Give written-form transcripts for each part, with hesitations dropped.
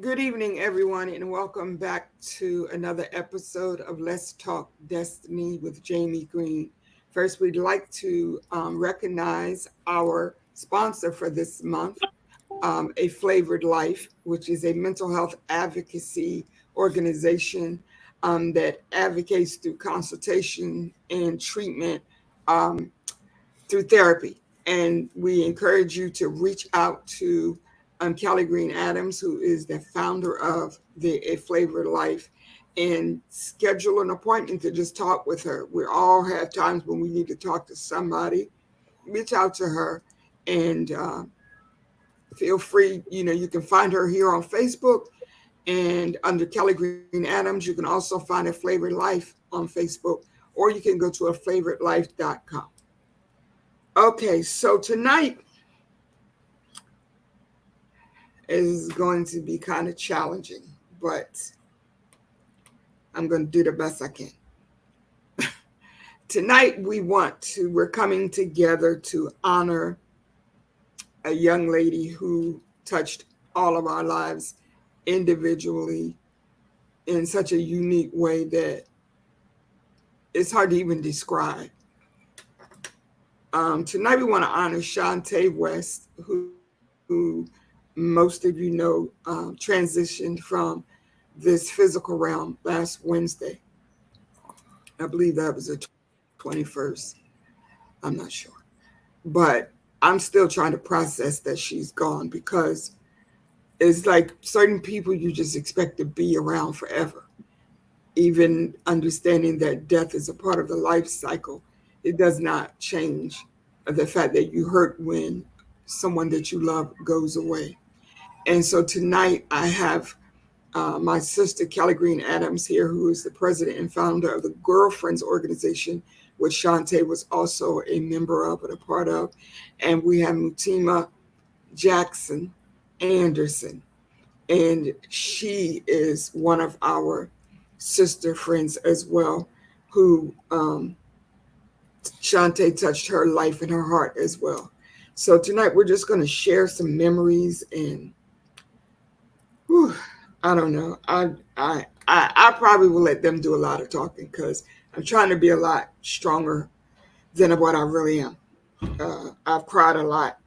Good evening, everyone, and welcome back to another episode of Let's Talk Destiny with Jamie Green. First, we'd like to recognize our sponsor for this month, A Flavored Life, which is a mental health advocacy organization that advocates through consultation and treatment um, through therapy. And we encourage you to reach out to Kelly Green Adams, who is the founder of the A Flavored Life, and schedule an appointment to just talk with her. We all have times when we need to talk to somebody. Reach out to her and feel free. You can find her here on Facebook and under Kelly Green Adams. You can also find A Flavored Life on Facebook, or you can go to aflavoredlife.com. Okay, so tonight is going to be kind of challenging, but I'm going to do the best I can. Tonight we're coming together to honor a young lady who touched all of our lives individually in such a unique way that it's hard to even describe. Tonight we want to honor Chantay West, who most of you know transitioned from this physical realm last Wednesday. I believe that was the 21st. I'm not sure. But I'm still trying to process that she's gone because it's like certain people you just expect to be around forever. Even understanding that death is a part of the life cycle, it does not change the fact that you hurt when someone that you love goes away. And so tonight I have my sister Kelly Green Adams here, who is the president and founder of the Girlfriends Organization, which Chantay was also a member of and a part of. And we have Mutima Jackson Anderson, and she is one of our sister friends as well, who Chantay touched her life and her heart as well. So tonight we're just going to share some memories and whew, I don't know. I probably will let them do a lot of talking because I'm trying to be a lot stronger than what I really am. I've cried a lot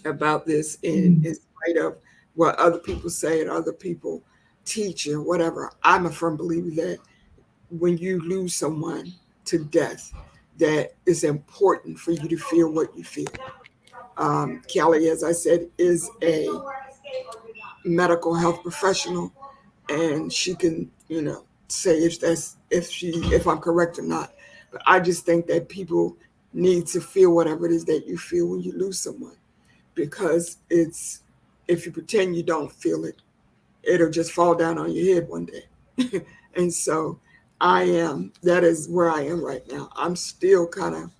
about this in spite of what other people say and other people teach and whatever. I'm a firm believer that when you lose someone to death, that it's important for you to feel what you feel. Kelly, as I said, is a medical health professional, and she can, say if I'm correct or not. But I just think that people need to feel whatever it is that you feel when you lose someone, because it's if you pretend you don't feel it, it'll just fall down on your head one day. And so that is where I am right now. I'm still kind of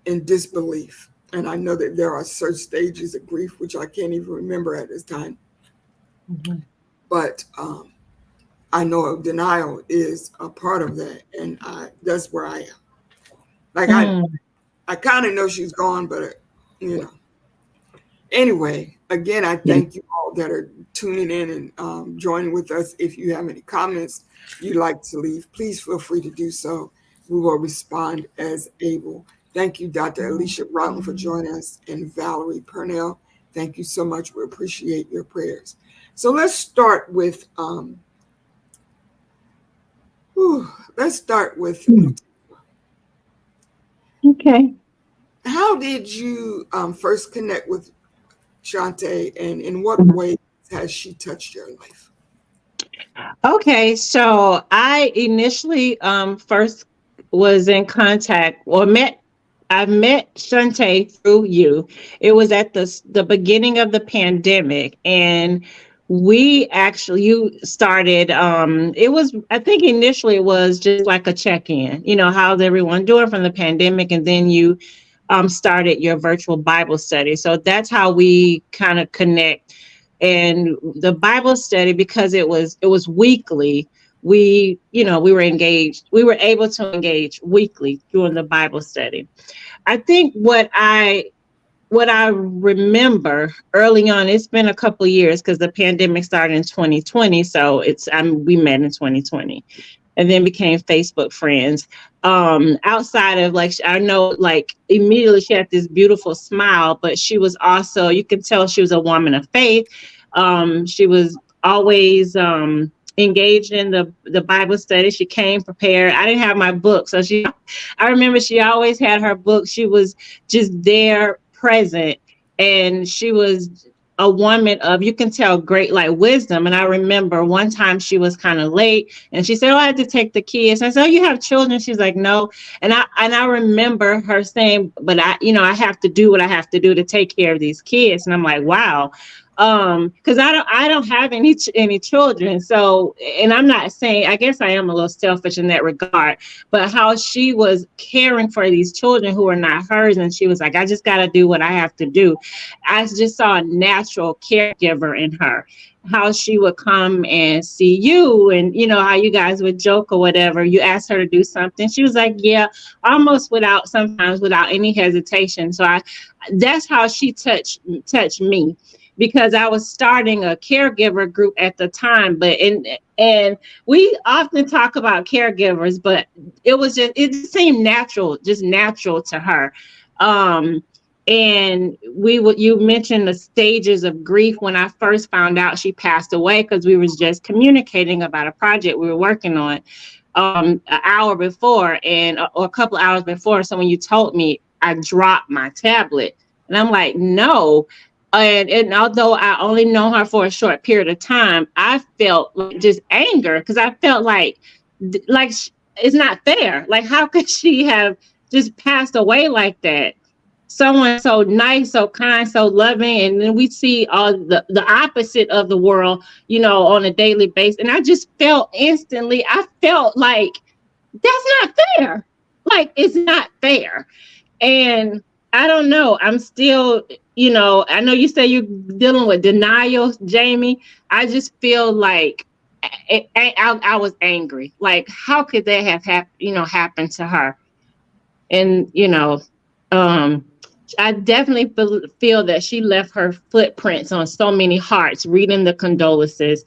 in disbelief. And I know that there are certain stages of grief, which I can't even remember at this time. Mm-hmm. But I know denial is a part of that. And that's where I am. Like I kind of know she's gone, but, Anyway, again, I thank you all that are tuning in and joining with us. If you have any comments you'd like to leave, please feel free to do so. We will respond as able. Thank you, Dr. Alicia Broughton, for joining us, and Valerie Purnell. Thank you so much. We appreciate your prayers. So let's start with Okay. How did you first connect with Chantay, and in what way has she touched your life? Okay, so I initially first was in contact or I met Chantay through you. It was at the beginning of the pandemic, and you started it was, I think initially it was just like a check-in, how's everyone doing from the pandemic, and then you started your virtual Bible study. So that's how we kind of connect. And the Bible study, because it was weekly, we were engaged. We were able to engage weekly during the Bible study. I think what I what I remember early on, it's been a couple of years because the pandemic started in 2020. So we met in 2020, and then became Facebook friends. Outside of, like, I know, like, immediately she had this beautiful smile, but she was also, you can tell she was a woman of faith. She was always engaged in the Bible study. She came prepared. I didn't have my book, so I remember she always had her book. She was just there, present, and she was a woman of, you can tell, great, like, wisdom. And I remember one time she was kind of late, and she said, "Oh, I had to take the kids." I said, "Oh, you have children?" She's like, "No." And I remember her saying, "But I have to do what I have to do to take care of these kids." And I'm like, wow. Because I don't have any children. So, and I'm not saying, I guess I am a little selfish in that regard, but how she was caring for these children who are not hers, and she was like, "I just got to do what I have to do." I just saw a natural caregiver in her. How she would come and see you, and how you guys would joke or whatever. You asked her to do something, she was like, "Yeah," almost sometimes without any hesitation. So that's how she touched me, because I was starting a caregiver group at the time. And we often talk about caregivers, but it just seemed natural, just natural to her. Um, and you mentioned the stages of grief. When I first found out she passed away, because we was just communicating about a project we were working on an hour before, or a couple hours before. So when you told me, I dropped my tablet, and I'm like, no. And although I only know her for a short period of time, I felt like just anger, because I felt like it's not fair. Like, how could she have just passed away like that? Someone so nice, so kind, so loving, and then we see all the opposite of the world, on a daily basis. And I just felt instantly, I felt like that's not fair. Like, it's not fair. And I don't know. I'm still, I know you say you're dealing with denial, Jamie. I just feel like I was angry. Like, how could that have happened to her? And, um, I definitely feel that she left her footprints on so many hearts reading the condolences.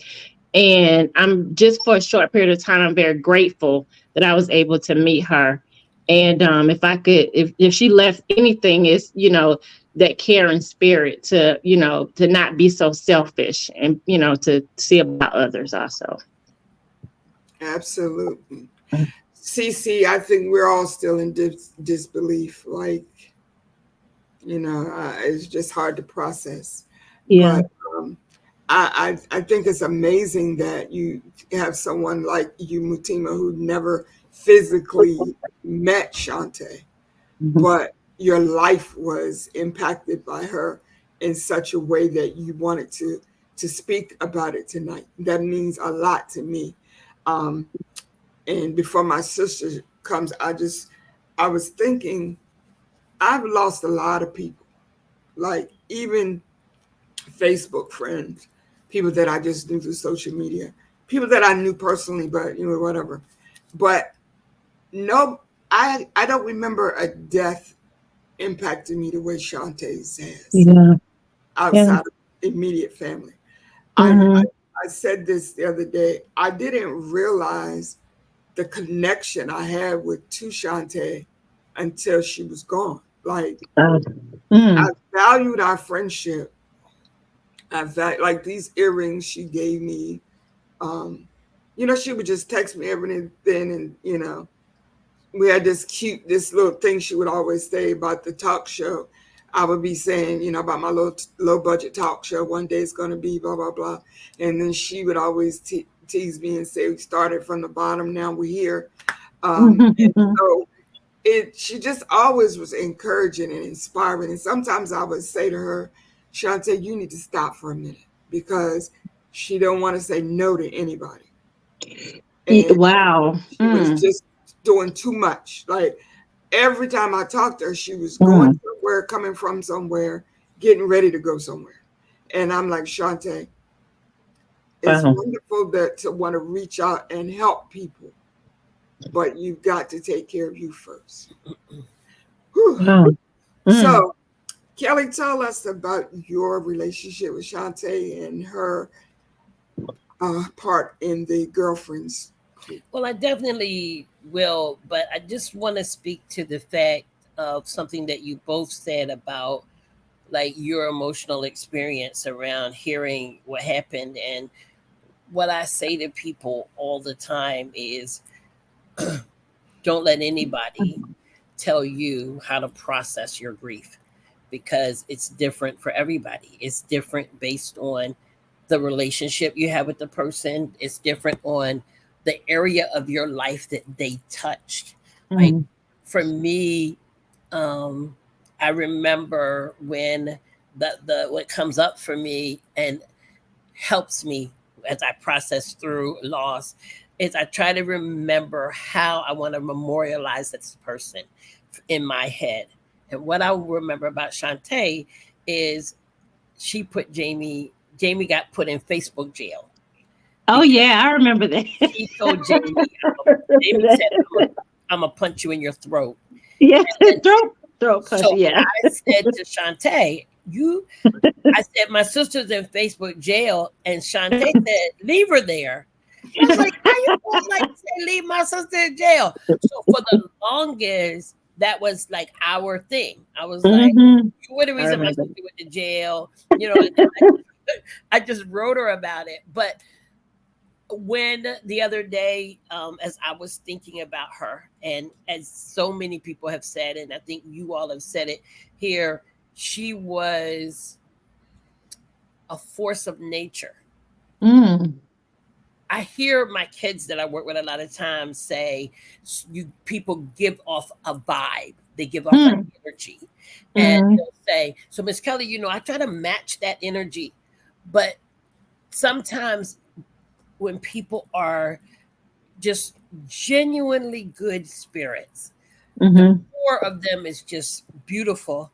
And I'm just, for a short period of time, I'm very grateful that I was able to meet her. And if she left anything, it's, that caring spirit to not be so selfish, and, to see about others also. Absolutely. CC, I think we're all still in disbelief. Like, it's just hard to process. Yeah. But I think it's amazing that you have someone like you, Mutima, who never physically met Chantay, Mhm. but your life was impacted by her in such a way that you wanted to speak about it tonight. That means a lot to me. Um, and before my sister comes, I was thinking, I've lost a lot of people, like even Facebook friends, people that I just knew through social media, people that I knew personally, but whatever. But no, I don't remember a death impacting me the way Shantae's has, Yeah. Yeah. outside of immediate family. I, I Hmm. I said this the other day. I didn't realize the connection I had with Tushante until she was gone. Like, Uh, I mm, valued our friendship. Like these earrings she gave me. Um, she would just text me every now and then, and we had this little thing she would always say about the talk show. I would be saying, about my low budget talk show. One day it's going to be blah blah blah, and then she would always tease me and say, "We started from the bottom, now we're here." And so she just always was encouraging and inspiring. And sometimes I would say to her, "Chantay, you need to stop for a minute," because she don't want to say no to anybody, and wow. she was just doing too much. Like, every time I talked to her, she was going Mm, somewhere, coming from somewhere, getting ready to go somewhere. And I'm like, Chantay, it's wow. wonderful to want to reach out and help people, but you've got to take care of you first. Whew. Wow. Mm, So, Kelly, tell us about your relationship with Chantay and her part in the girlfriends group. Well, I definitely will, but I just want to speak to the fact of something that you both said about like your emotional experience around hearing what happened. And what I say to people all the time is don't let anybody tell you how to process your grief, because it's different for everybody. It's different based on the relationship you have with the person. It's different on the area of your life that they touched. Like Mm. for me, I remember when the what comes up for me and helps me as I process through loss is I try to remember how I want to memorialize this person in my head. And what I remember about Chantay is she put Jamie got put in Facebook jail Oh because yeah, I remember that. she told Jamie said, I'm gonna punch you in your throat. Yes, And throat punch. so Yeah. I said to Chantay, I said, my sister's in Facebook jail. And Chantay said, leave her there. I was like, how you going like say leave my sister in jail? So for the longest, that was like our thing. I was like, Hmm. you were the I reason my remember. sister went to jail, you know, and I just wrote her about it. But when the other day, as I was thinking about her, and as so many people have said, and I think you all have said it here, she was a force of nature. Mm. I hear my kids that I work with a lot of times say, "You people give off a vibe. They give off an Mm. energy," and Mm. they'll say, "So, Miss Kelly, I try to match that energy, but sometimes when people are just genuinely good spirits, the Hmm. core of them is just beautiful.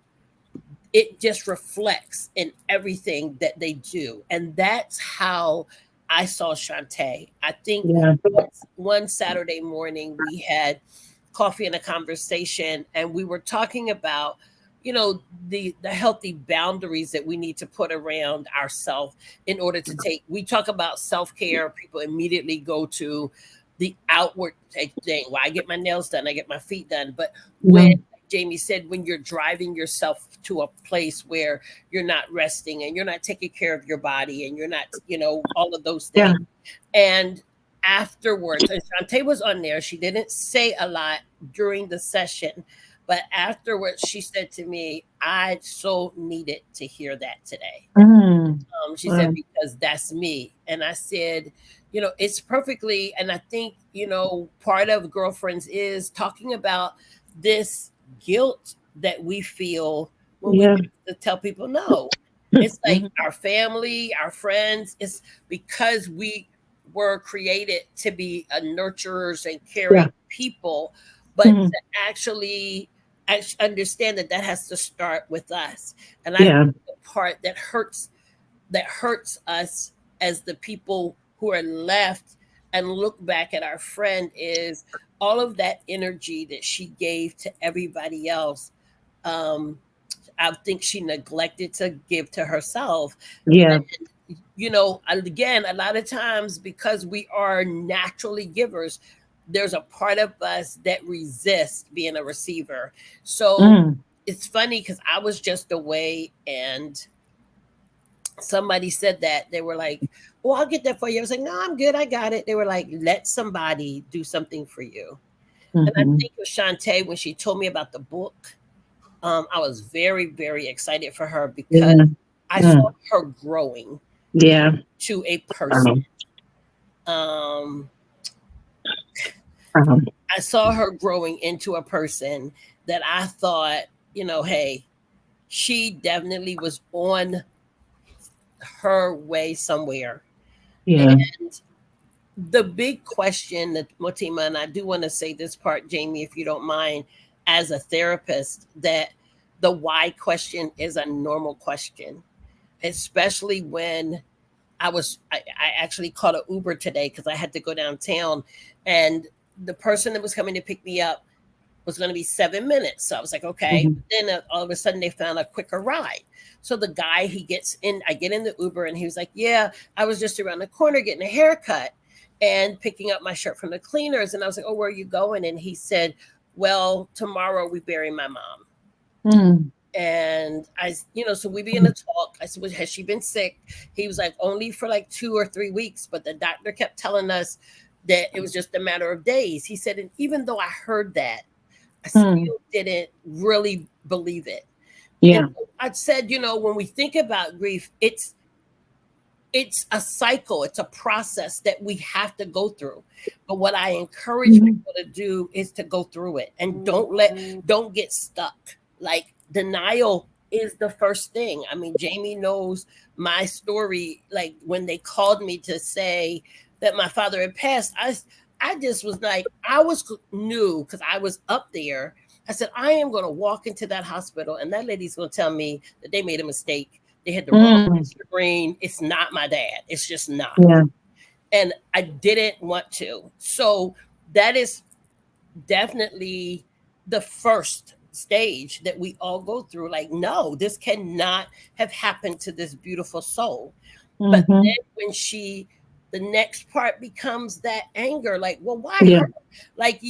It just reflects in everything that they do. And that's how I saw Chantay. I think Yeah. one Saturday morning we had coffee and a conversation, and we were talking about the healthy boundaries that we need to put around ourselves in order to take we talk about self-care. People immediately go to the outward thing. Well, I get my nails done, I get my feet done, but when Mm. Jamie said, when you're driving yourself to a place where you're not resting and you're not taking care of your body and you're not, all of those Yeah. things. And afterwards, and Shantae was on there, she didn't say a lot during the session, but afterwards she said to me, I so needed to hear that today. Mm. She said, Wow. because that's me. And I said, it's perfectly. And I think, part of girlfriends is talking about this guilt that we feel when we Yeah. have to tell people no. It's like Mhm. our family, our friends. It's because we were created to be nurturers and Yeah. caring people, but Mhm. to actually understand that that has to start with us. And I think Yeah. the part that hurts us as the people who are left and look back at our friend is all of that energy that she gave to everybody else. um, I think she neglected to give to herself. Yeah. Again, a lot of times because we are naturally givers, there's a part of us that resists being a receiver. So Mm. it's funny because I was just away and somebody said that. They were like, "Oh, I'll get that for you." I was like, "No, I'm good. I got it." They were like, "Let somebody do something for you." And I Mhm. think of Shantae when she told me about the book. I was very, very excited for her because Yeah. I saw Mm. her growing Yeah. to a person. Um, Um, um, I saw her growing into a person that I thought, hey, she definitely was on her way somewhere. yeah. And the big question that Motima, and I do want to say this part, Jamie, if you don't mind, as a therapist, that the why question is a normal question, especially when I actually called an Uber today because I had to go downtown, and the person that was coming to pick me up was going to be 7 minutes. So I was like, okay. Mhm. Then all of a sudden they found a quicker ride. So the guy, he gets in, I get in the Uber and he was like, yeah, I was just around the corner getting a haircut and picking up my shirt from the cleaners. And I was like, oh, where are you going? And he said, well, tomorrow we bury my mom. Mm. And so we began to talk. I said, well, has she been sick? He was like, only for like 2 or 3 weeks. But the doctor kept telling us that it was just a matter of days. He said, and even though I heard that, I Mm. still didn't really believe it. And Yeah. I said, when we think about grief, it's a cycle, it's a process that we have to go through. But what I encourage Mhm. people to do is to go through it and don't get stuck. Like denial is the first thing. I mean, Jamie knows my story. Like when they called me to say that my father had passed, I just was like, I was new because I was up there. I said, I am going to walk into that hospital and that lady's going to tell me that they made a mistake. They had the wrong Mm. Mr. Green. It's not my dad. It's just not. Yeah. And I didn't want to. So that is definitely the first stage that we all go through. Like, no, this cannot have happened to this beautiful soul. But Mhm. then when the next part becomes that anger, like, well, why Yeah. her? Like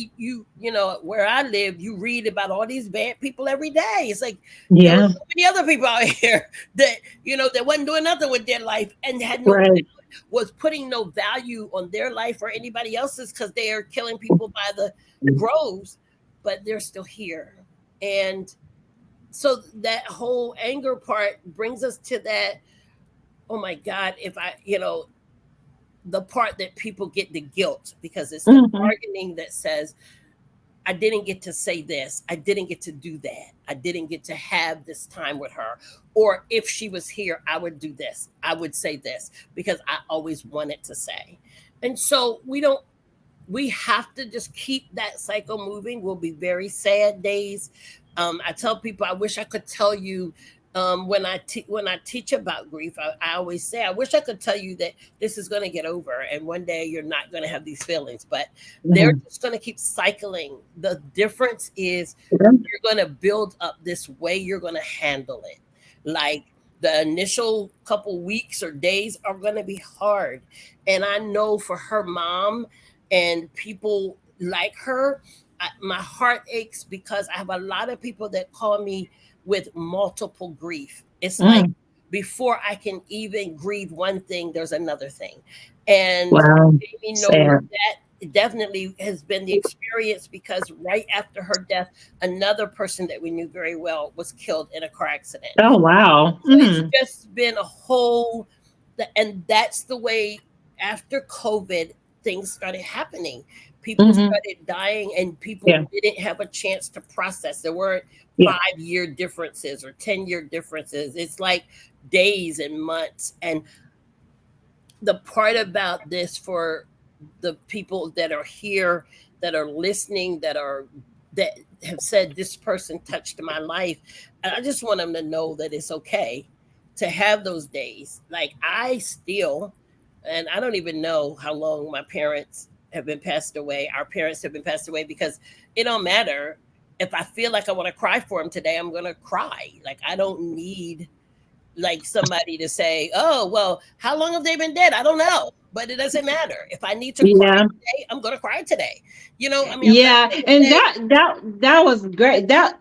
where I live, you read about all these bad people every day. It's like there were Yeah. so many other people out here that, that wasn't doing nothing with their life and had Right. was putting no value on their life or anybody else's because they are killing people by the groves, but they're still here. And so that whole anger part brings us to that, oh my God, if I, the part that people get the guilt because it's the Mhm. bargaining that says, I didn't get to say this. I didn't get to do that. I didn't get to have this time with her. Or if she was here, I would do this. I would say this because I always wanted to say. And so we have to just keep that cycle moving. Will be very sad days. I tell people, I wish I could tell you when I teach about grief. I always say, I wish I could tell you that this is going to get over, and one day you're not going to have these feelings. But they're Mhm. just going to keep cycling. The difference is Yeah. you're going to build up this way you're going to handle it. Like the initial couple weeks or days are going to be hard, and I know for her mom and people like her, my heart aches because I have a lot of people that call me with multiple grief. It's like Mm. before I can even grieve one thing, there's another thing. And Wow. Jamie knows Sad. that definitely has been the experience because right after her death, another person that we knew very well was killed in a car accident. Oh wow. So it's Mm. just been a whole, and that's the way after COVID, things started happening. People Mhm. started dying, and people Yeah. didn't have a chance to process. There weren't Yeah. 5-year differences or 10-year differences. It's like days and months. And the part about this for the people that are here, that are listening, that have said this person touched my life, and I just want them to know that it's okay to have those days. Like I still, and I don't even know how long my parents have been passed away, our parents have been passed away, because it don't matter. If I feel like I want to cry for them today, I'm gonna cry. Like I don't need like somebody to say, "Oh, well, how long have they been dead?" I don't know, but it doesn't matter. If I need to cry Yeah. today, I'm going to cry today. I mean, I'm not Yeah, going to and say, that was great. That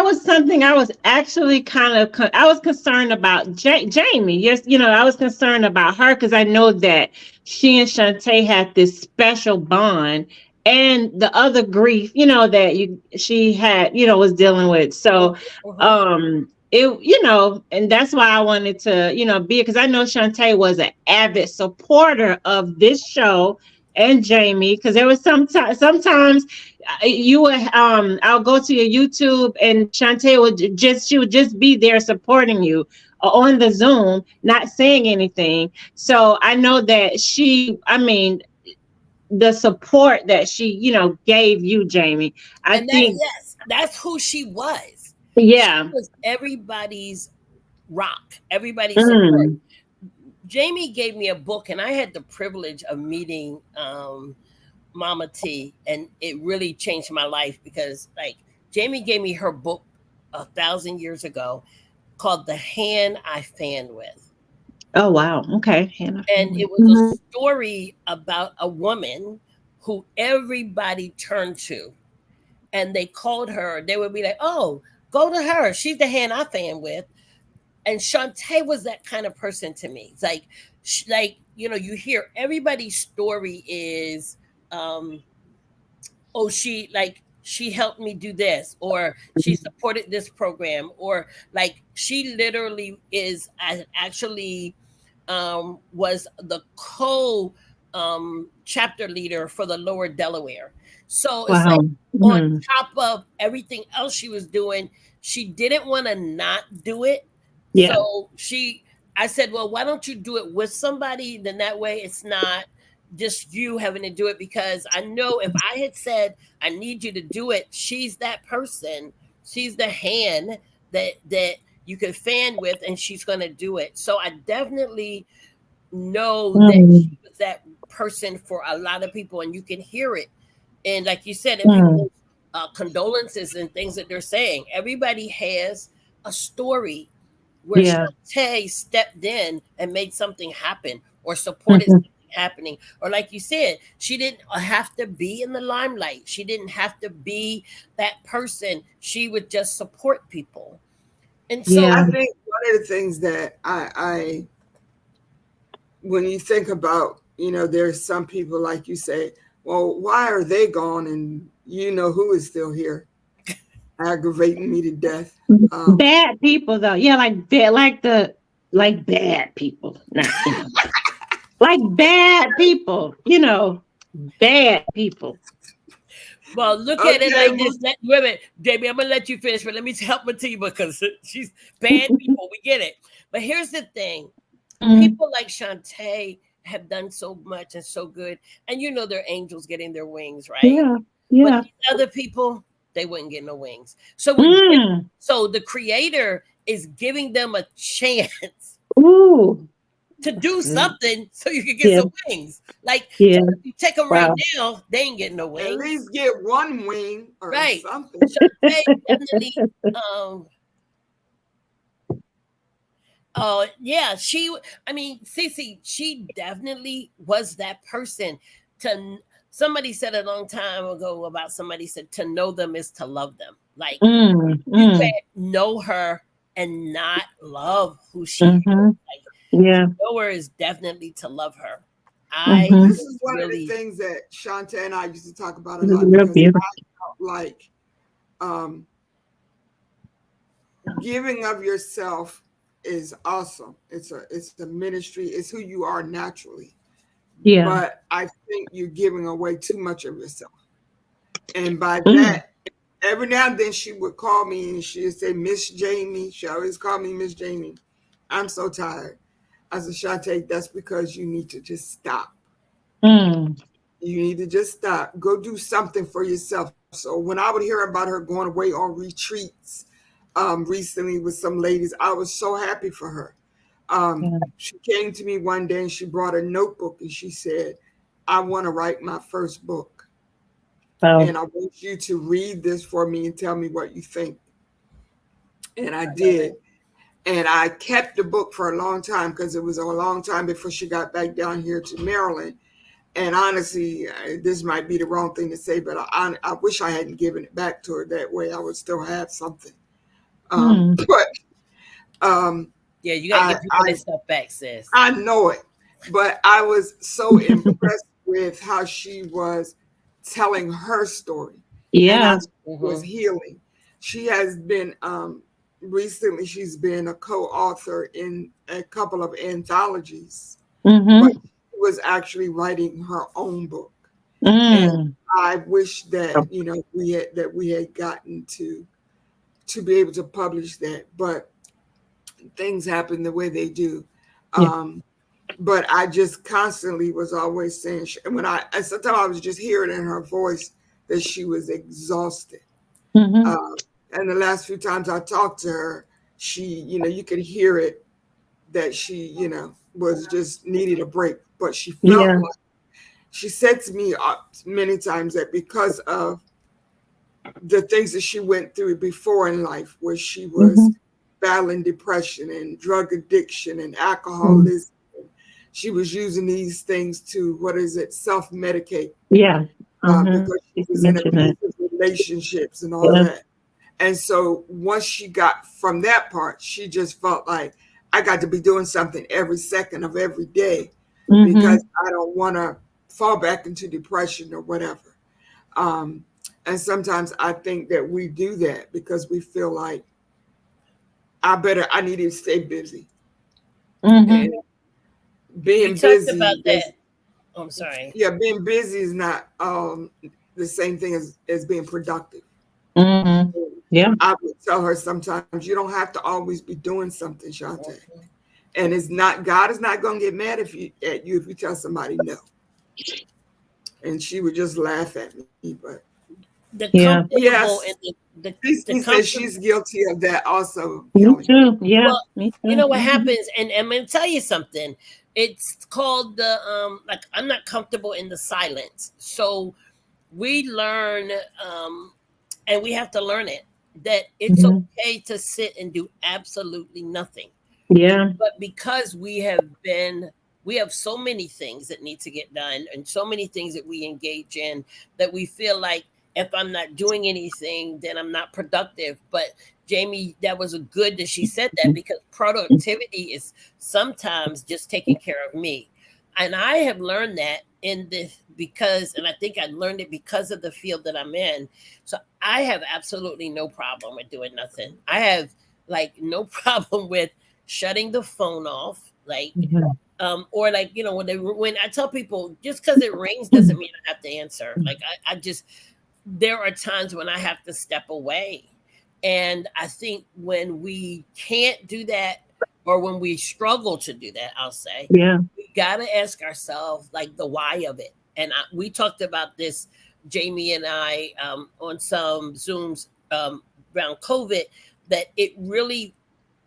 was something I was actually kind of I was concerned about Jamie. Yes, I was concerned about her because I know that she and Chantay had this special bond, and the other grief, that she had, was dealing with. So, uh-huh. and that's why I wanted to, be, because I know Chantay was an avid supporter of this show and Jamie, because there was sometimes you would I'll go to your YouTube and Chantay she would just be there supporting you on the Zoom, not saying anything. So I know that I mean, the support that she, gave you, Jamie. I And that, think, yes, that's who she was. She yeah. was everybody's rock, everybody's support. Mm, Jamie gave me a book, and I had the privilege of meeting Mama T, and it really changed my life because, like, Jamie gave me her book 1,000 years ago called "The Hand I Fan With," Oh wow. Okay. Hannah and family. it was a story about a woman who everybody turned to, and they called her. They would be like, "Oh, go to her. She's the hand I fan with." And Chantay was that kind of person to me. It's like, you hear everybody's story is, um, oh, she helped me do this, or she supported this program, or like she literally is actually was the co chapter leader for the Lower Delaware. So it's like Wow. on Mm. top of everything else she was doing, she didn't want to not do it. Yeah. So I said, well, why don't you do it with somebody? Then that way it's not just you having to do it, because I know if I had said, I need you to do it, she's that person. She's the hand that you can fan with, and she's going to do it. So I definitely know that she Mm. was that person for a lot of people, and you can hear it. And like you said, in Mm. people's condolences and things that they're saying, everybody has a story where Yeah. Chantay stepped in and made something happen, or supported Mhm. something happening. Or like you said, she didn't have to be in the limelight. She didn't have to be that person. She would just support people. And Yeah. I so, think one of the things that I when you think about, there's some people like you say, well, why are they gone? And you know who is still here, aggravating me to death. Bad people though. Yeah, like bad, like bad people. Not, like bad people, bad people. well, look at it Okay, like well, this. Wait a minute, Jamie, I'm going to let you finish, but let me help my team because she's bad people. We get it. But here's the thing, Mm. people like Chantay have done so much and so good. And they're angels getting their wings, right? Yeah. But Yeah. these other people, they wouldn't get no wings. So Mm. so the creator is giving them a chance Ooh. to do Mm. something so you can get Yeah. some wings. Like, Yeah. so if you take them right Wow. now, they ain't getting no at wings. least get one wing or Right. something. Chantay definitely, um, oh yeah, I mean, Cece, she definitely was that person. To Somebody said a long time ago about, somebody said, to know them is to love them. Like, Mm. you Mm. can't know her and not love who she is. Mm-hmm. Like, Yeah. to know her is definitely to love her. I Mm-hmm. This is one of the really, things that Shanta and I used to talk about a lot, Real because beautiful. I felt like um, giving of yourself is awesome. It's a ministry. It's who you are naturally. Yeah. But I think you're giving away too much of yourself. And by Mm. that, every now and then she would call me and she would say, Miss Jamie. She always called me Miss Jamie. I'm so tired. I said, Shante, that's because you need to just stop. Mm. You need to just stop. Go do something for yourself. So when I would hear about her going away on retreats recently with some ladies, I was so happy for her. Yeah. She came to me one day and she brought a notebook and she said, I want to write my first book. Wow. And I want you to read this for me and tell me what you think. And I I love it. did. And I kept the book for a long time because it was a long time before she got back down here to Maryland. And honestly, this might be the wrong thing to say, but I wish I hadn't given it back to her. That way I would still have something. Mm. But um, Yeah, you got to I, give people I their stuff back, sis. I know it, but I was so impressed with how she was telling her story and how Yeah. she was Hmm. healing. She has been recently. She's been a co-author in a couple of anthologies, but Mm-hmm. she was actually writing her own book. And Mm. I wish that we had gotten to be able to publish that, but things happen the way they do. Yeah. Um, but I just constantly was always saying, and sometimes I was just hearing in her voice that she was exhausted. Mm-hmm. Uh, and the last few times I talked to her, she, you could hear it that she, was just needed a break, but she felt Yeah. like she said to me many times that because of the things that she went through before in life, where she was Mhm. battling depression and drug addiction and Mhm. alcoholism, she was using these things to, what is it, self-medicate, Yeah. Mhm. because she You was in mentioned that. abusive relationships and all Yeah. that. And so once she got from that part, she just felt like, I got to be doing something every second of every day because Mhm. I don't want to fall back into depression or whatever. Um, and sometimes I think that we do that because we feel like I need to stay busy. And Mhm. You being talked about busy that. does, Oh, I'm sorry. yeah, being busy is not the same thing as being productive. Mhm. Yeah. I would tell her sometimes you don't have to always be doing something, Chantay. And it's not, God is not going to get mad at you if you tell somebody no. And she would just laugh at me. But The Yeah. comfortable yes, and the she says comfortable. she's guilty of that also, Me Kelly. too. Yeah. Well, Me you too. know what Mhm. happens, and I'm gonna tell you something. It's called the like I'm not comfortable in the silence. So we learn, and we have to learn it that it's Mhm. okay to sit and do absolutely nothing. Yeah. But because we have so many things that need to get done and so many things that we engage in that we feel like if I'm not doing anything then I'm not productive. But Jamie, that was a good that she said that, because productivity is sometimes just taking care of me. And I have learned that in this, because, and I think I learned it because of the field that I'm in. So I have absolutely no problem with doing nothing. I have like no problem with shutting the phone off, like, Mhm. or like, when I tell people, just because it rings doesn't mean I have to answer. Like I just, there are times when I have to step away. And I think when we can't do that, or when we struggle to do that, I'll say, Yeah. we got to ask ourselves like the why of it. And we talked about this, Jamie and I, on some Zooms, around COVID, that it really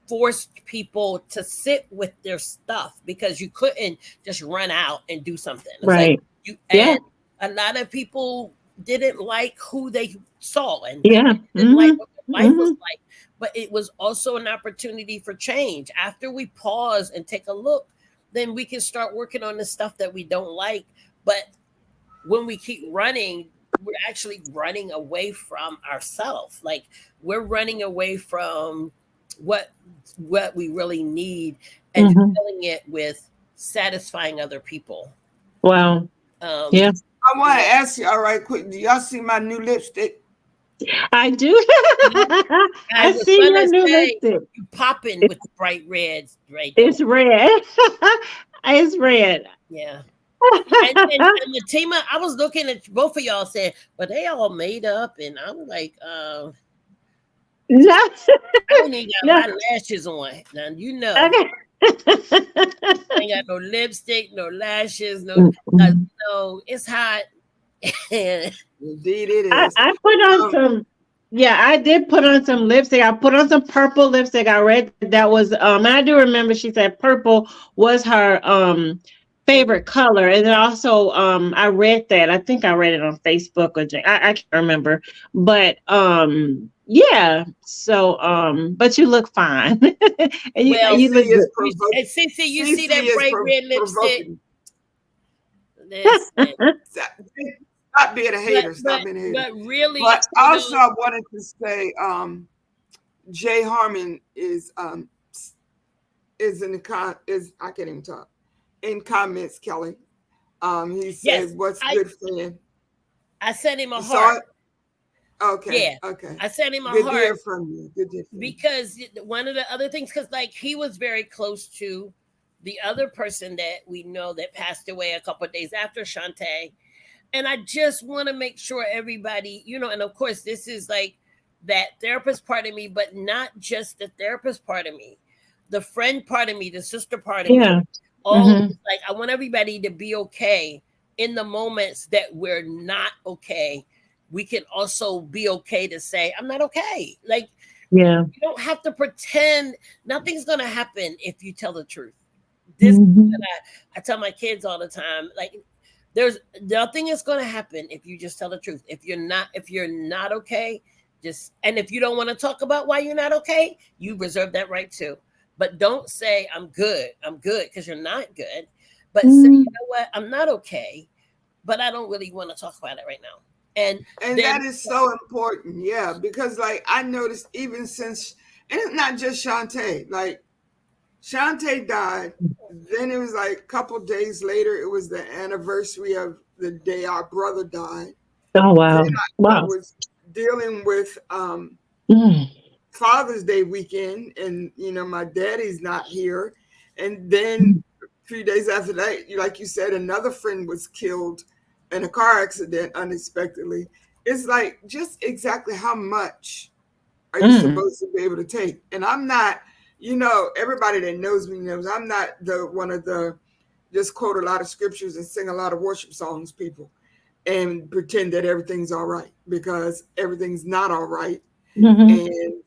forced people to sit with their stuff because you couldn't just run out and do something. It's like Right. you, Yeah. and a lot of people didn't like who they saw, and Yeah. didn't like Mhm. what their life was Mhm. like. But it was also an opportunity for change. After we pause and take a look, then we can start working on the stuff that we don't like. But when we keep running, we're actually running away from ourselves. Like we're running away from what what we really need, and Mhm. filling it with satisfying other people. Wow. Um, Yeah. I you want to know, ask you, all right, quick, do y'all see my new lipstick? I do. yeah, I I was see gonna your new say lipstick. you popping with It's the bright reds right there. it's red. It's red. Yeah. And Latima, I was looking at both of y'all saying, but they all made up, and I'm like, No. I ain't even got No. my lashes on. Now you know, Okay. I ain't got no lipstick, no lashes, Mm-mm. no. It's hot. And Indeed, it I, is. I put on Um, some, yeah, I did put on some lipstick. I put on some purple lipstick. I read that was and I do remember she said purple was her favorite color. And then also I read that. I think I read it on Facebook or I can't remember. But yeah. So but you look fine. And well, you CC look is and provoking. Cece, you see CC that is bright red lipstick? provoking. Listen, good. Stop being a but hater. Stop but being a hater. but really, But also, I wanted to say, Jay Harmon is in the is I can't even talk in comments, Kelly. He yes, said, "What's I good, fan?" I sent him a You saw heart. it? Okay, Yeah, okay. I sent him a Good to heart hear from you. Good to hear from you. because one of the other things, because like he was very close to the other person that we know that passed away a couple of days after Chantay. And I just want to make sure everybody, and of course, this is like that therapist part of me, but not just the therapist part of me, the friend part of me, the sister part of me. Yeah. All Hmm. like, I want everybody to be okay in the moments that we're not okay. We can also be okay to say, I'm not okay. Like, Yeah. you don't have to pretend. Nothing's going to happen if you tell the truth. This is what Hmm. I tell my kids all the time. Like, There's nothing is going to happen if you just tell the truth. If you're not okay, just, and if you don't want to talk about why you're not okay, you reserve that right too. But don't say I'm good, because you're not good. But say, Mm. you know what, I'm not okay, but I don't really want to talk about it right now. And And then that is so important, yeah, because like I noticed even since, and it's not just Shantae, like Chantay died. Then it was like a couple days later, it was the anniversary of the day our brother died. Oh Then wow. I Wow. was dealing with Mm. Father's Day weekend, and my daddy's not here. And then a few days after that, like you said, another friend was killed in a car accident unexpectedly. It's like just exactly how much are you Mm. supposed to be able to take? And I'm not, everybody that knows me knows I'm not the one of the just quote a lot of scriptures and sing a lot of worship songs people and pretend that everything's all right, because everything's not all right. Mhm. And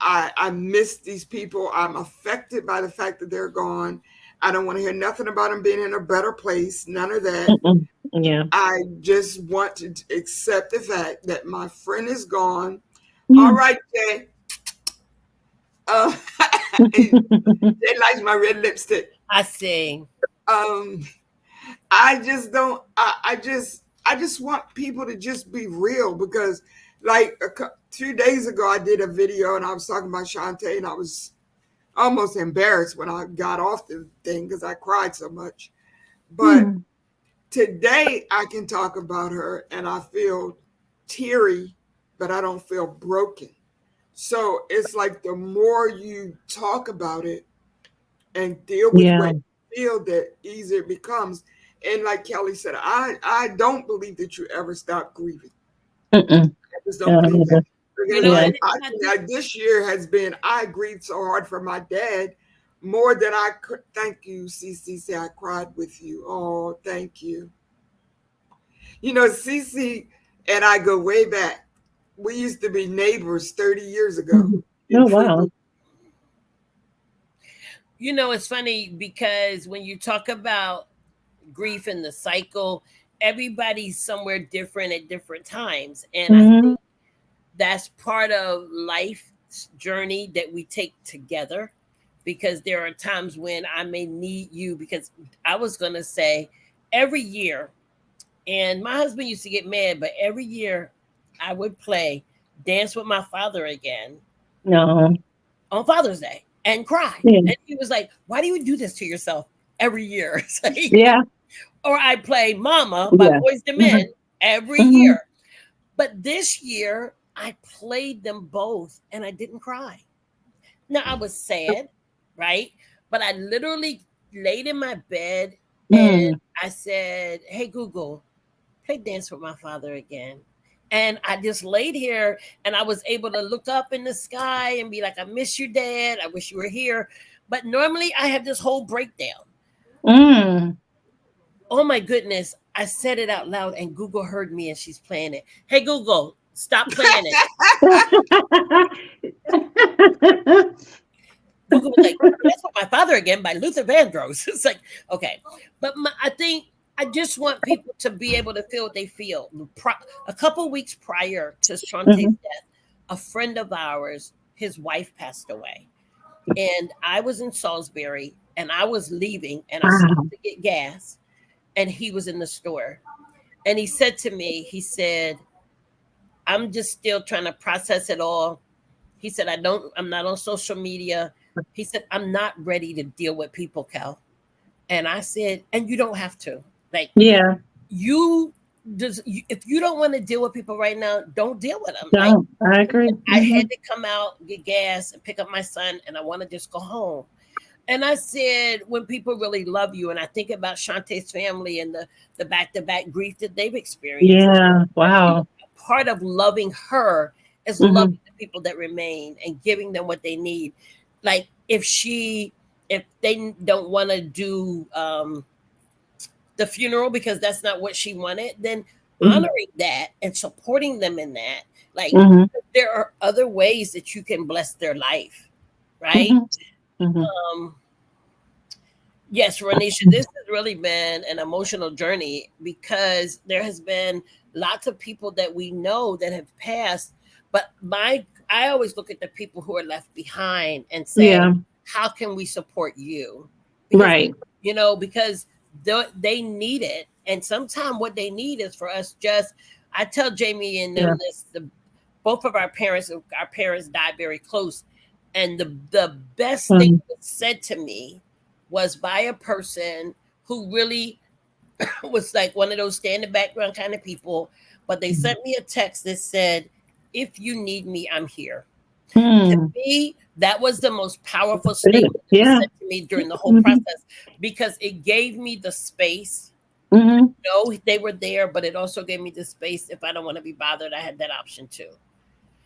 I miss these people. I'm affected by the fact that they're gone. I don't want to hear nothing about them being in a better place. None of that. Mm-mm. Yeah. I just want to accept the fact that my friend is gone. Yeah. All right, Jay. Uh, Jay likes my red lipstick. I say, Um, I just don't. I just want people to just be real, because, like 2 days ago, I did a video and I was talking about Chantay, and I was almost embarrassed when I got off the thing because I cried so much. But Mm. today I can talk about her and I feel teary, but I don't feel broken. So it's like the more you talk about it and deal with Yeah. what you feel, that easier it becomes. And like Kelly said, I don't believe that you ever stop grieving. Mm-mm. I just don't Yeah. believe that. you Because know, Yeah. and I I think think that this year has been, I grieved so hard for my dad more than I could. Thank you, CC. Say I cried with you. Oh, thank you. CC and I go way back. We used to be neighbors 30 years ago Mhm. in Oh wow. Freewood. it's funny because when you talk about grief and the cycle, everybody's somewhere different at different times. And I Mhm. think that's part of life's journey that we take together, because there are times when I may need you, because I was going to say every year, and my husband used to get mad, but every year I would play Dance with My Father Again No. on Father's Day and cry. Yeah. And he was like, "Why do you do this to yourself every year?" It's like, Yeah. or I play Mama by Yeah. Boys to Mhm. Men every Mhm. year. But this year I played them both and I didn't cry. Now I was sad, right? But I literally laid in my bed and Mm. I said, "Hey Google, play Dance with My Father Again." And I just laid here and I was able to look up in the sky and be like, "I miss you, Dad. I wish you were here." But normally I have this whole breakdown. Mm. Oh my goodness. I said it out loud and Google heard me and she's playing it. Hey Google, stop playing it. Google was like, "That's what my father again" by Luther Vandross. It's like, okay. But I think I just want people to be able to feel what they feel. A couple weeks prior to Shantay's Mhm. death, a friend of ours, his wife passed away. And I was in Salisbury and I was leaving and I stopped Wow. to get gas and he was in the store. And he said to me, he said, "I'm just still trying to process it all." He said, I'm not on social media. He said, "I'm not ready to deal with people, Cal." And I said, "And you don't have to. Like, Yeah. you if you don't want to deal with people right now, don't deal with them." Like, Don't. I agree. I had Mhm. to come out, get gas, and pick up my son, and I want to just go home. And I said, when people really love you, and I think about Shantae's family and the back to back grief that they've experienced, Yeah. I think Wow. part of loving her is Mhm. loving the people that remain and giving them what they need. Like if they don't want to do the funeral because that's not what she wanted, then Mhm. honoring that and supporting them in that. Like, Mhm. there are other ways that you can bless their life, right? Mhm. Mhm. Um, yes, Renisha, this is really been an emotional journey because there has been lots of people that we know that have passed. But I always look at the people who are left behind and say, Yeah. how can we support you? Because, Right. because they need it. And sometimes what they need is for us I tell Jamie and them this, both of our parents died very close. And the best thing that was said to me was by a person who really was like one of those stay in the background kind of people. But they sent me a text that said, if you need me, I'm here. To me, that was the most powerful statement that was said to me during the whole process, because it gave me the space. No, they were there, but it also gave me the space. If I don't want to be bothered, I had that option too.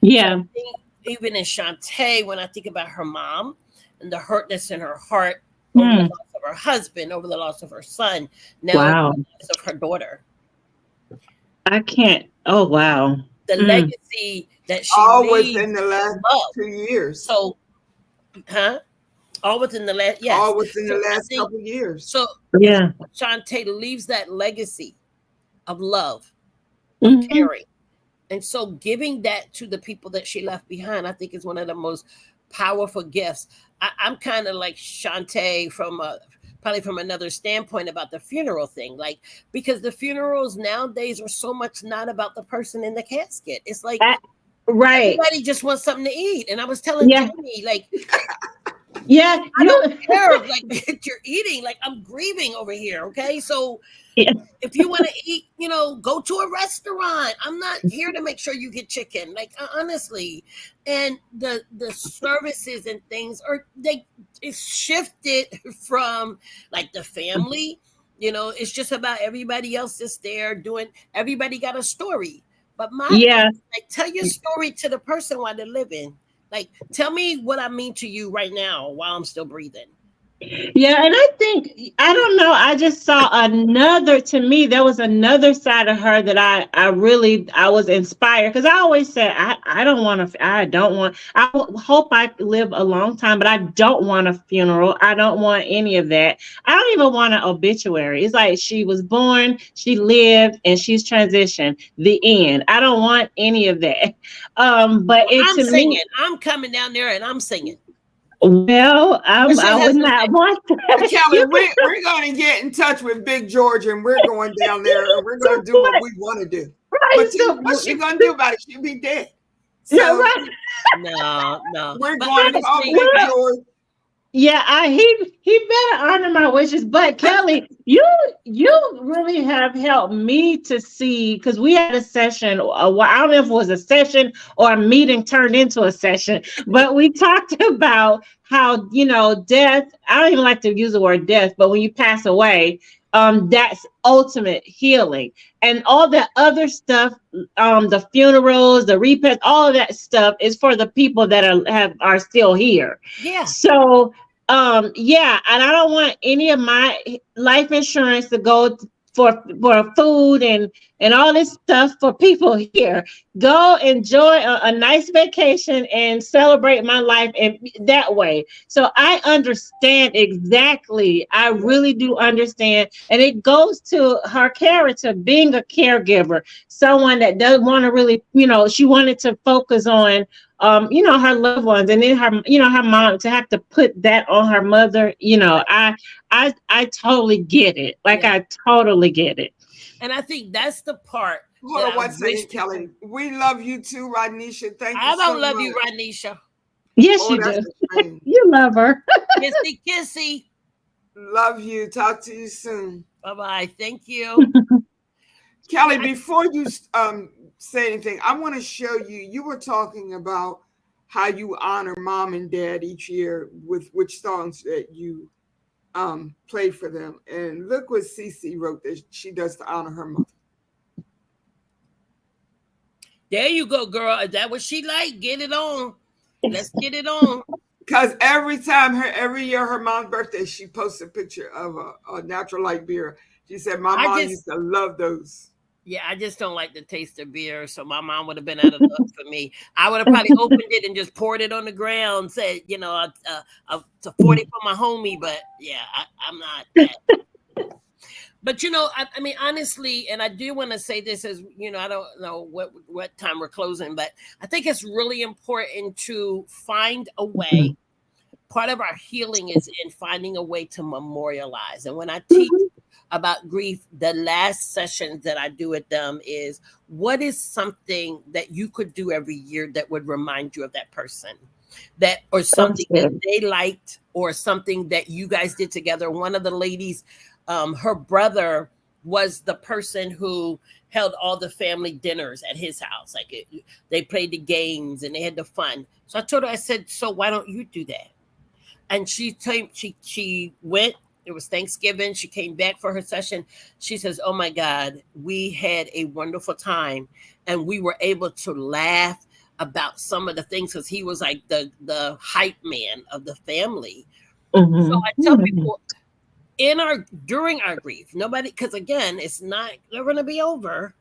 Yeah. So I think even in Chantay, when I think about her mom and the hurt that's in her heart over the loss of her husband, over the loss of her son, now Wow. the loss of her daughter. I can't. Oh, wow. The legacy that she all leaves within the last love. 2 years. So, all within the last, yes. All within So the I last think- couple of years. So Yeah. Chantay leaves that legacy of love, of caring. And so giving that to the people that she left behind, I think is one of the most powerful gifts. I'm kind of like Chantay probably from another standpoint about the funeral thing. Like, because the funerals nowadays are so much not about the person in the casket. It's like, right. everybody just wants something to eat. And I was telling Jamie, like, yeah, I don't care like you're eating, like I'm grieving over here. Okay. So if you want to eat, go to a restaurant. I'm not here to make sure you get chicken. Like, honestly. And the services and things it's shifted from like the family, it's just about everybody else that's there everybody got a story. But like, tell your story to the person while they're living. Like, tell me what I mean to you right now while I'm still breathing. Yeah, and I don't know, I just saw to me, there was another side of her that I was inspired, because I always said, I hope I live a long time, but I don't want a funeral. I don't want any of that. I don't even want an obituary. It's like, she was born, she lived, and she's transitioned. The end. I don't want any of that. But I'm singing. I'm coming down there and I'm singing. Well, I would not want that. Kelly, we're going to get in touch with Big George, and we're going down there, and we're going to do what we want to do. Right. But what she going to do about it? She'll be dead. So, yeah, right. No. We're going to call Big George. Yeah, he better honor my wishes. But Kelly, you really have helped me to see, because we had a session. I don't know if it was a session or a meeting turned into a session, but we talked about how death. I don't even like to use the word death, but when you pass away, that's ultimate healing, and all that other stuff, the funerals, the repairs, all of that stuff is for the people that are still here. Yeah. So. And I don't want any of my life insurance to go for food and all this stuff for people here. Go enjoy a nice vacation and celebrate my life in that way. So I understand exactly. I really do understand. And it goes to her character, being a caregiver, someone that doesn't want to really, she wanted to focus on her loved ones, and then her mom, to have to put that on her mother. I totally get it. I totally get it. And I think that's the part. Hold on one second, Kelly. We love you too, Rodnisha. Thank you. I don't love you, Rodnisha. Yes, you do. You love her. Kissy, kissy. Love you. Talk to you soon. Bye-bye. Thank you. Kelly, before you say anything, I want to show you. You were talking about how you honor mom and dad each year with which songs that you play for them. And look what Cece wrote that she does to honor her mother. There you go, girl. Is that what she like? Get it on. Let's get it on. Because every year her mom's birthday, she posts a picture of a natural light beer. She said, my mom used to love those. Yeah, I just don't like the taste of beer. So my mom would have been out of luck for me. I would have probably opened it and just poured it on the ground, said, it's a 40 for my homie. But yeah, I'm not that. But I mean, honestly, and I do want to say this as I don't know what time we're closing, but I think it's really important to find a way. Part of our healing is in finding a way to memorialize. And when I teach about grief, the last sessions that I do with them is, what is something that you could do every year that would remind you of that person, that or something that they liked, or something that you guys did together. One of the ladies, her brother was the person who held all the family dinners at his house. Like they played the games and they had the fun. So I told her, I said, so why don't you do that? And she went. It was Thanksgiving. She came back for her session. She says, oh my God, we had a wonderful time. And we were able to laugh about some of the things, because he was like the hype man of the family. So I tell people, during our grief, nobody, because again, it's not, they're going to be over.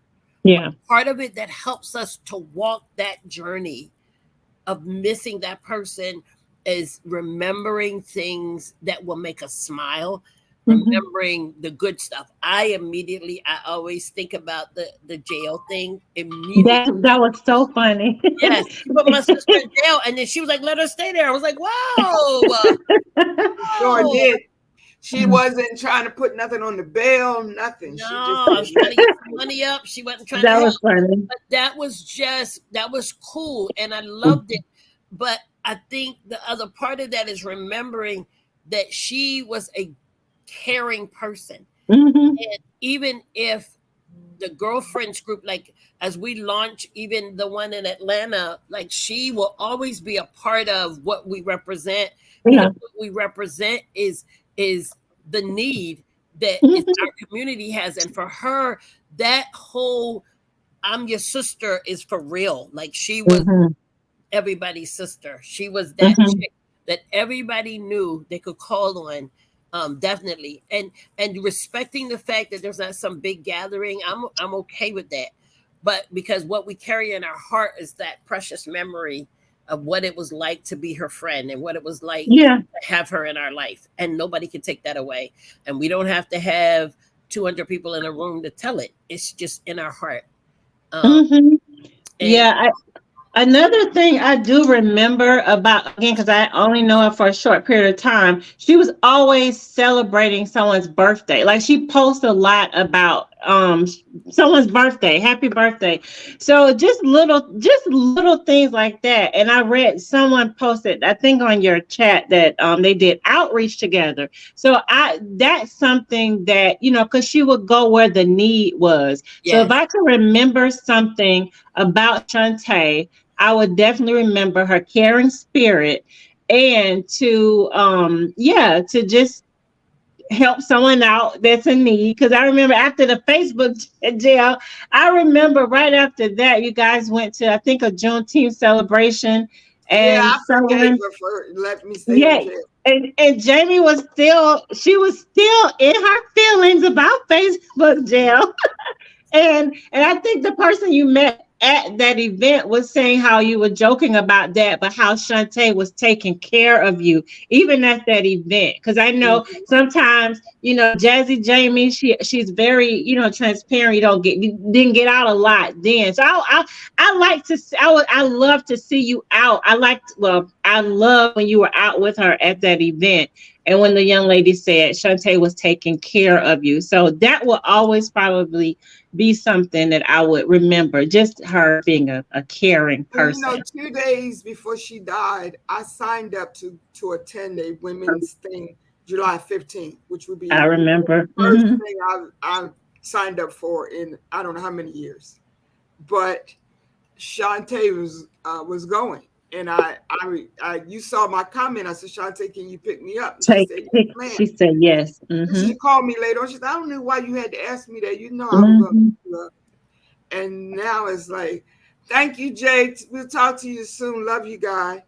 Yeah. But part of it that helps us to walk that journey of missing that person is remembering things that will make us smile, remembering the good stuff. I always think about the jail thing immediately. That was so funny. Yes, she put my sister in jail, and then she was like, let her stay there. I was like, wow. Sure did. She wasn't trying to put nothing on the bail, nothing. No, She I was trying to get some money up. She wasn't trying to help. Was funny. But that was cool, and I loved it. But I think the other part of that is remembering that she was a caring person. And even if the girlfriends group, like as we launch, even the one in Atlanta, like she will always be a part of what we represent. Yeah. What we represent is the need that our community has. And for her, that whole I'm your sister is for real. Like she was everybody's sister. She was that chick that everybody knew they could call on. Definitely. And respecting the fact that there's not some big gathering, I'm okay with that. But because what we carry in our heart is that precious memory of what it was like to be her friend and what it was like to have her in our life. And nobody can take that away. And we don't have to have 200 people in a room to tell it. It's just in our heart. Another thing I do remember about, again, because I only know her for a short period of time, she was always celebrating someone's birthday. Like she posts a lot about someone's birthday, happy birthday. So just little things like that. And I read someone posted, I think on your chat, that they did outreach together. So that's something that, because she would go where the need was. Yes. So if I can remember something about Chantay, I would definitely remember her caring spirit, and to just help someone out that's in need. Because I remember after the Facebook jail, I remember right after that, you guys went to, I think, a Juneteenth celebration. And I forgave her for let me stay in jail. And Jamie was still in her feelings about Facebook jail. And I think the person you met at that event was saying how you were joking about that, but how Chantay was taking care of you even at that event. Because I know sometimes, Jazzy Jamie, she's very, transparent. You didn't get out a lot then. So I like to, I love to see you out. I love when you were out with her at that event. And when the young lady said Chantay was taking care of you. So that will always probably be something that I would remember, just her being a caring person. 2 days before she died, I signed up to attend a women's thing July 15th, which would be I remember the first thing I signed up for in I don't know how many years. But Chantay was going. And I you saw my comment. I said, Chantay, can you pick me up? She said yes. She called me later on. She said, I don't know why you had to ask me that. I was going to pick you up. And now it's like, thank you, Jake. We'll talk to you soon. Love you, guy.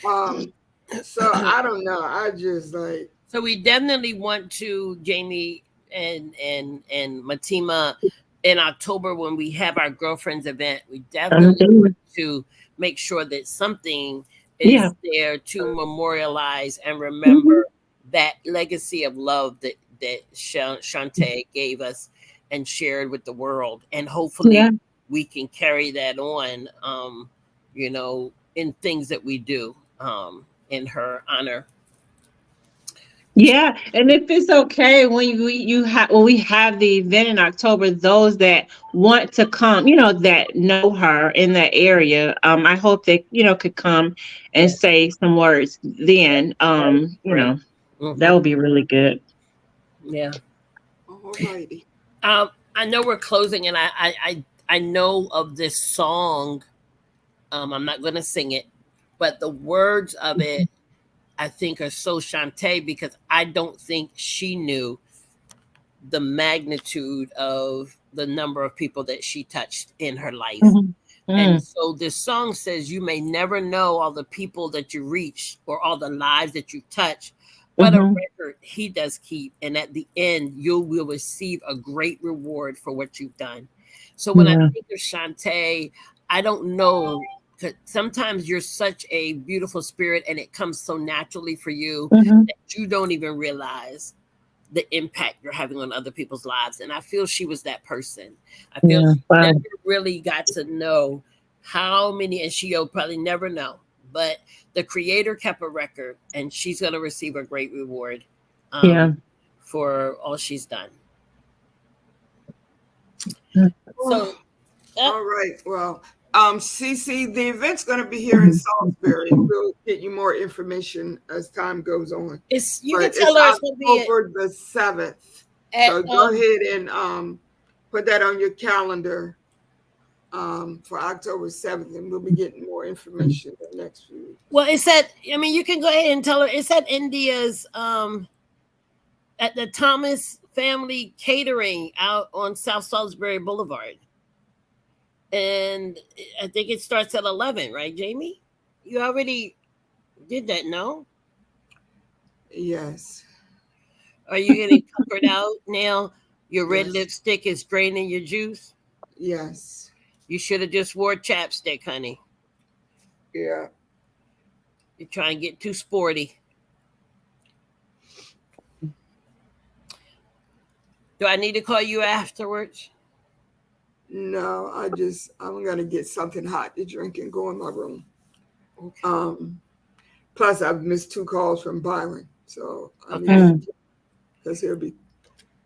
So I don't know. I just like. So we definitely want to, Jamie and Matima, in October when we have our girlfriends event, we definitely want to make sure that something is there to memorialize and remember that legacy of love that that Chantay gave us and shared with the world. And hopefully we can carry that on, in things that we do in her honor. Yeah, and if it's okay when we have the event in October, those that want to come, that know her in that area, I hope they could come and say some words. Then, that would be really good. Yeah. All righty. I know we're closing, and I know of this song. I'm not going to sing it, but the words of it, I think, are so Chantay, because I don't think she knew the magnitude of the number of people that she touched in her life. And so this song says, you may never know all the people that you reach or all the lives that you touch, but a record he does keep. And at the end, you will receive a great reward for what you've done. So when I think of Chantay, I don't know. Sometimes you're such a beautiful spirit and it comes so naturally for you that you don't even realize the impact you're having on other people's lives. And I feel she was that person. I feel she never really got to know how many, and she'll probably never know, but the creator kept a record, and she's going to receive a great reward for all she's done. So, all right. Well, Cece, the event's going to be here in Salisbury. We'll get you more information as time goes on. You can tell her it's going to be October the 7th. So go ahead and put that on your calendar for October 7th, and we'll be getting more information in the next few weeks. Well, it's at, you can go ahead and tell her it's at India's, at the Thomas Family Catering out on South Salisbury Boulevard. And I think it starts at 11, right, Jamie? You already did that, no? Yes. Are you getting comfort out now? Your red lipstick is draining your juice? Yes. You should have just wore chapstick, honey. Yeah. You're trying to get too sporty. Do I need to call you afterwards? No, I'm going to get something hot to drink and go in my room. Okay. Plus, I've missed 2 calls from Byron. So, because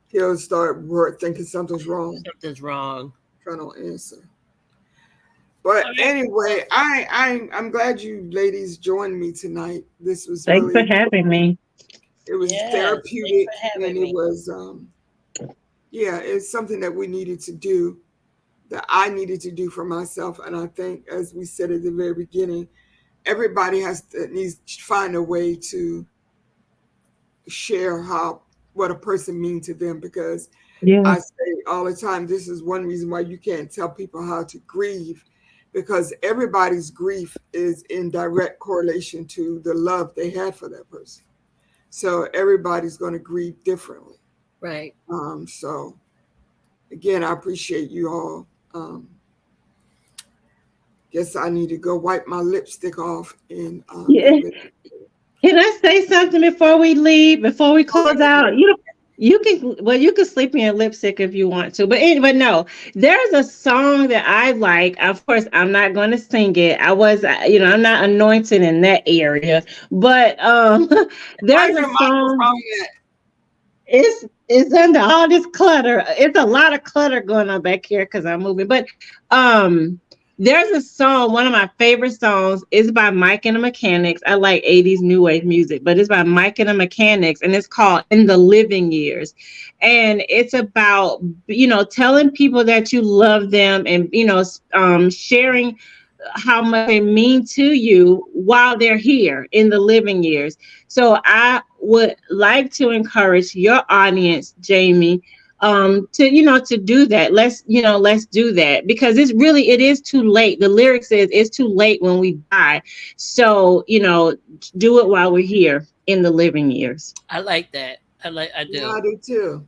he'll start thinking something's wrong. Something's wrong. Trying to answer. But anyway, I'm glad you ladies joined me tonight. This was Thanks for having me. It was therapeutic, and it was it's something that we needed to do, that I needed to do for myself. And I think, as we said at the very beginning, everybody needs to find a way to share what a person means to them, because I say all the time, this is one reason why you can't tell people how to grieve, because everybody's grief is in direct correlation to the love they had for that person. So everybody's going to grieve differently. Right. So again, I appreciate you all. Guess I need to go wipe my lipstick off and Can I say something before we leave, before we close out? You can sleep in your lipstick if you want to, but no, there's a song that I like. Of course, I'm not going to sing it. I'm not anointed in that area, but there's a song. It's under all this clutter. It's a lot of clutter going on back here because I'm moving, but there's a song, one of my favorite songs is by Mike and the Mechanics. I like 80s new wave music, but it's by Mike and the Mechanics, and it's called In the Living Years. And it's about, telling people that you love them and, sharing how much they mean to you while they're here in the living years. So I would like to encourage your audience, Jamie, to do that. Let's do that, because it is too late. The lyric says it's too late when we die. So, do it while we're here in the living years. I like that. I do. Yeah, I do too.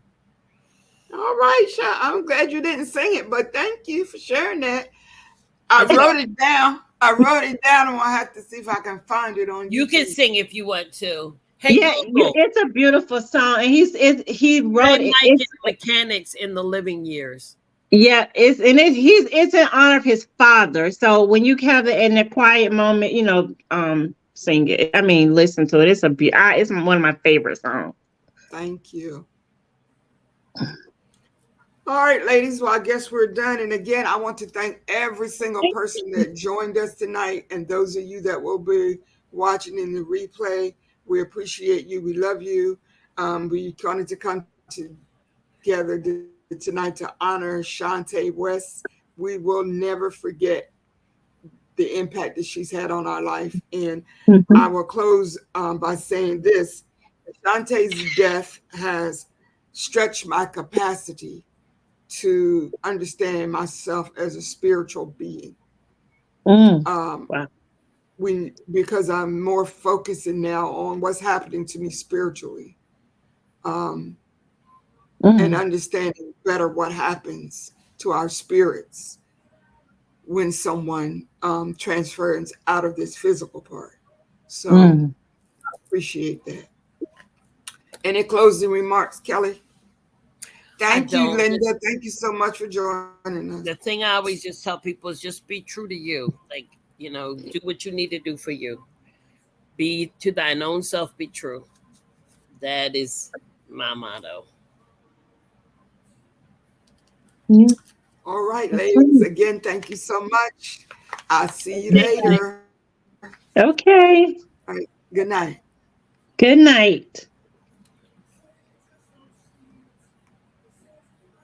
All right, I'm glad you didn't sing it, but thank you for sharing that. I wrote it down. And I have to see if I can find it on YouTube. You can sing if you want to. Hey Yeah, Google, it's a beautiful song, and he wrote play it. Mike and It's the Mechanics in the Living Years. yeah, it's in honor of his father. So when you have it in a quiet moment, sing it. I mean, listen to it. It's one of my favorite songs. Thank you. All right, ladies. Well, I guess we're done. And again, I want to thank every single person that joined us tonight, and those of you that will be watching in the replay. We appreciate you. We love you. We wanted to come together tonight to honor Chantay West. We will never forget the impact that she's had on our life. And I Mhm. will close by saying this: Shantay's death has stretched my capacity to understand myself as a spiritual being. Mm. Um, Wow. because I'm more focusing now on what's happening to me spiritually, um, and Mm. understanding better what happens to our spirits when someone transfers out of this physical part. So Mm. appreciate that. Any closing remarks, Kelly? I Thank you, don't. Linda. Thank you so much for joining us. The thing I always just tell people is just be true to you. Like, do what you need to do for you. Be to thine own self, be true. That is my motto. Yeah. All right, That's ladies. right. Again, thank you so much. I'll see you Okay. later. Okay. All right. Good night. Good night.